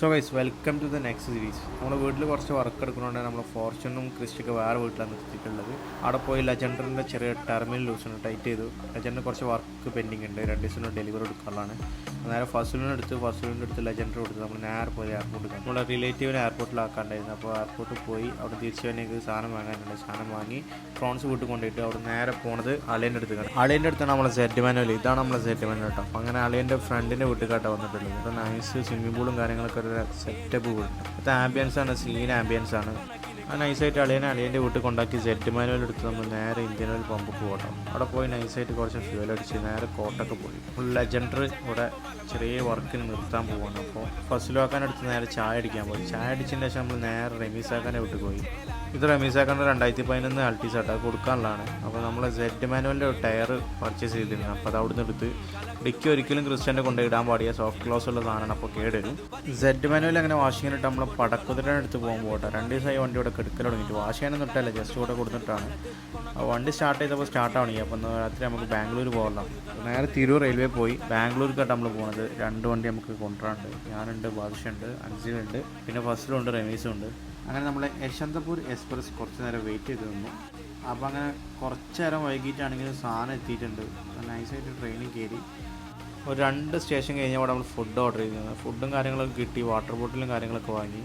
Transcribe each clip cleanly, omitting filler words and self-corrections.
So guys welcome to the next series. നമ്മുടെ വീട്ടിൽ കുറച്ച് വർക്ക് എടുക്കുന്നതുകൊണ്ട് നമ്മൾ ഫോർച്യൂണും ക്രിസ്റ്റൊക്കെ വേറെ വീട്ടിലാണ് നിർത്തിയിട്ടുള്ളത്. അവിടെ പോയി ലെജൻഡറിൻ്റെ ചെറിയ ടെർമിനൽ ലൂസിന് ടൈറ്റ് ചെയ്തു. ലെജൻഡറിന് കുറച്ച് വർക്ക് പെൻഡിങ് ഉണ്ട്, 2 ദിവസത്തിന് ഡെലിവറി എടുക്കാനുള്ളതാണ്. നേരെ ഫസ്റ്റിൻ്റെ അടുത്ത് ലെജൻഡർ കൊടുത്ത് നമ്മൾ നേരെ പോയി എയർപോർട്ടിൽ കാണും. നമ്മളെ റിലേറ്റീവിനെ എയർപോർട്ടിലാക്കാണ്ടായിരുന്നു. അപ്പോൾ എയർപോർട്ടിൽ പോയി അവിടെ തിരിച്ചു വേണമെങ്കിൽ സാധനം വാങ്ങാനുണ്ട്. സാധനം വാങ്ങി ഫ്രോൺസ് വീട്ടിൽ കൊണ്ടുപോയിട്ട് അവിടെ നേരെ പോണത് അളിയൻ്റെ അടുത്ത്. അളിയൻ്റെ അടുത്താണ് നമ്മളെ സെറ്റ് മാനുവൽ. ഇതാണ് നമ്മളെ സെറ്റ് മാനുവൽ കേട്ടോ. അപ്പോൾ അങ്ങനെ അളിയൻ്റെ ഫ്രണ്ടിൻ്റെ വീട്ടിൽ വന്നിട്ടുള്ളത്. ഇപ്പോൾ നൈസ് സ്വിമ്മിംഗ് പൂളും കാര്യങ്ങളൊക്കെ സെറ്റപ്പ് വീടുണ്ട്. അത് ആംബിയൻസ് ആണ്, സീൻ ആംബിയൻസ് ആണ്. ആ നൈസായിട്ട് അളിയൻ്റെ വീട്ടിൽ കൊണ്ടാക്കി സെറ്റ് മാനുവൽ എടുത്ത് നമ്മൾ നേരെ ഇന്ത്യൻ ഓയിൽ പമ്പ് പോകട്ടോ. അവിടെ പോയി നൈസായിട്ട് കുറച്ച് ഫ്യൂൽ അടിച്ച് നേരെ കോട്ടൊക്കെ പോയി. ഫുൾ ലെജൻഡർ ഇവിടെ ചെറിയ വർക്കിന് നിർത്താൻ പോവാണ്. അപ്പോൾ ഫസ്റ്റിലാക്കാനെടുത്ത് നേരെ ചായ അടിക്കാൻ പോയി. ചായ അടിച്ചതിന് ശേഷം നമ്മൾ നേരെ റമീസാക്കാനെ വിട്ട് പോയി. ഇത് റമീസാക്കാൻ്റെ 2011 അൾട്ടീസായിട്ട് കൊടുക്കാനുള്ളതാണ്. അപ്പോൾ നമ്മൾ സെറ്റ് മാനുവലിൻ്റെ ടയർ പർച്ചേസ് ചെയ്തിരുന്നു. അപ്പോൾ അത് അവിടെ നിന്ന് എടുത്ത് ഡിക്കി ഒരിക്കലും ക്രിസ്റ്റ്യൻ്റെ കൊണ്ടുപോയി ഇടാൻ പാടിയ സോഫ്റ്റ് ക്ലോസ് ഉള്ള സാധനമാണ്. അപ്പോൾ കേടുവരും. സെറ്റ് മാനുവൽ അങ്ങനെ വാഷ് ചെയ്യാനിട്ട് നമ്മൾ പടക്കുതിരനെ എടുത്ത് പോകുമ്പോൾ 2 ദിവസമായി വണ്ടി ഇവിടെ കെടുക്കൽ തുടങ്ങിയിട്ട് വാഷ് ചെയ്യാനൊന്നും ഇട്ടല്ല, ജസ്റ്റ് ഇവിടെ കൊടുത്തിട്ടാണ്. വണ്ടി സ്റ്റാർട്ട് ചെയ്തപ്പോൾ സ്റ്റാർട്ടാവണി. അപ്പോൾ രാത്രി നമുക്ക് ബാംഗ്ലൂർ പോകണം. നേരെ തിരൂർ റെയിൽവേ പോയി ബാംഗ്ലൂർക്കായിട്ട് നമ്മൾ പോകുന്നത്. 2 വണ്ടി നമുക്ക് കൊണ്ടുവരാനുണ്ട്. ഞാനുണ്ട്, ബാദുഷുണ്ട്, അൻസിലുണ്ട്, പിന്നെ ഫസ്റ്റിലുണ്ട്, റമീസും ഉണ്ട്. അങ്ങനെ നമ്മൾ യശ്വന്തപൂർ എക്സ്പ്രസ് കുറച്ച് നേരം വെയിറ്റ് ചെയ്ത് നിന്നു. അപ്പോൾ അങ്ങനെ കുറച്ച് നേരം വൈകിട്ടാണെങ്കിലും സാധനം എത്തിയിട്ടുണ്ട്. നൈസായിട്ട് ട്രെയിനിൽ കയറി ഒരു 2 സ്റ്റേഷൻ കഴിഞ്ഞപ്പോൾ നമ്മൾ ഫുഡ് ഓർഡർ ചെയ്തിരുന്നത്. ഫുഡും കാര്യങ്ങളൊക്കെ കിട്ടി, വാട്ടർ ബോട്ടിലും കാര്യങ്ങളൊക്കെ വാങ്ങി.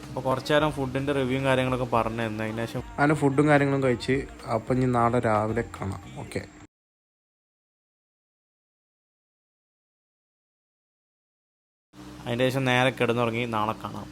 അപ്പോൾ കുറച്ച് നേരം ഫുഡിൻ്റെ റിവ്യൂവും കാര്യങ്ങളൊക്കെ പറഞ്ഞു തന്നു. അതിന് ശേഷം അങ്ങനെ ഫുഡും കാര്യങ്ങളും കഴിച്ച് അപ്പം ഇനി നാളെ രാവിലെ കാണാം. ഓക്കെ. അതിന് ശേഷം നേരെ കിടന്നുറങ്ങി. നാളെ കാണാം.